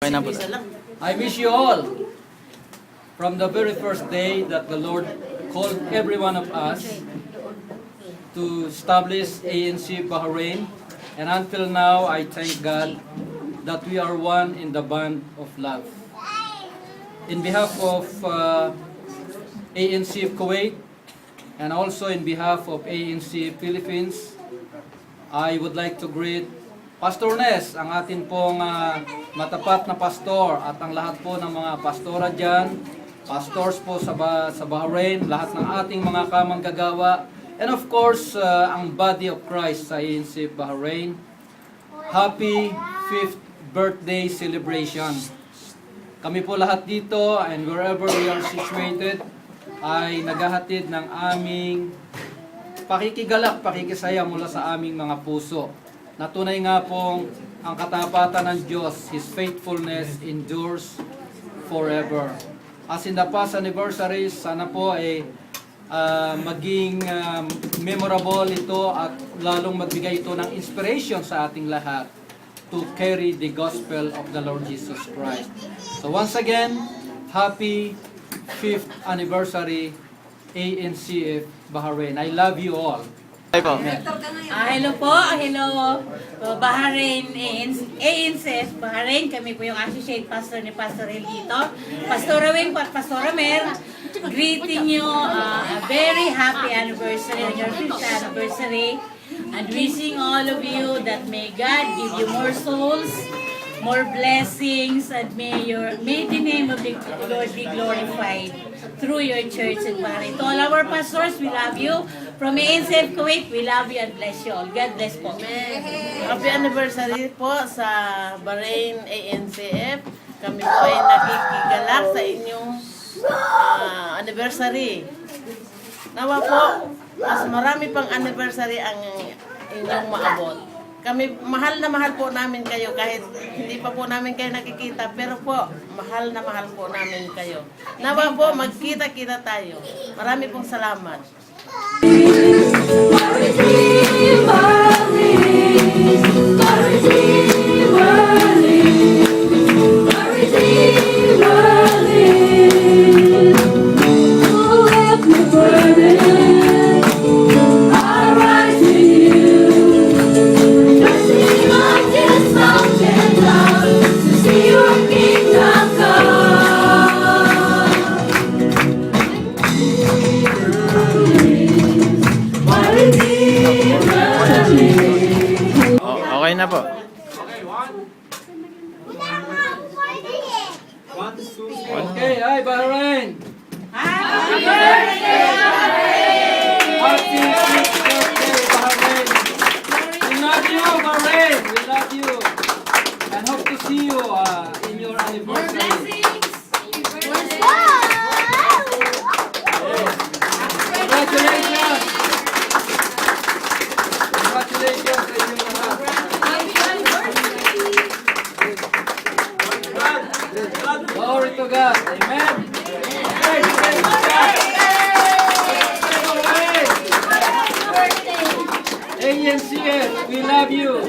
I wish you all, from the very first day that the Lord called every one of us to establish ANC Bahrain, and until now, I thank God that we are one in the band of love. In behalf of ANC Kuwait, and also in behalf of ANC Philippines, I would like to greet Pastor Ness, ang atin pong matapat na pastor, at ang lahat po ng mga pastora dyan, pastors po sa Bahrain, lahat ng ating mga kamanggagawa, and of course, ang body of Christ sa ANC Bahrain. Happy 5th birthday celebration. Kami po lahat dito and wherever we are situated ay naghahatid ng aming pakikigalak, pakikisaya mula sa aming mga puso. Natunay nga pong ang katapatan ng Diyos, His faithfulness endures forever. As in the past anniversaries, sana po ay maging memorable ito at lalong magbigay ito ng inspiration sa ating lahat to carry the gospel of the Lord Jesus Christ. So once again, happy 5th anniversary ANCF Bahrain. I love you all. Hello po, hello Bahrain, ANCF Bahrain. Kami po yung associate pastor ni Pastor El dito. Pastor Wing at Pastor Mer, greeting you a very happy anniversary on your 5th anniversary, and wishing all of you that may God give you more souls, more blessings, and may the name of the Lord be glorified through your church in Bahrain. To all our pastors, we love you. From ANCF Kuwait, we love you and bless you all. God bless po. Happy anniversary po sa Bahrain ANCF. Kami po ay nakikigalak sa inyong anniversary. Nawa po, mas marami pang anniversary ang inyong maabot. Kami, mahal na mahal po namin kayo kahit hindi pa po namin kayo nakikita, pero po, mahal na mahal po namin kayo. Nawa po, magkita-kita tayo. Marami pong salamat. Okay na po. Okay, hi Bahrain! Happy birthday, Bahrain! Happy 5th birthday Bahrain! We love you Bahrain! We love you! And hope to see you in your anniversary. Congratulations! Congratulations sa inyo lahat. Glory to God. Amen. ANCF, we love you.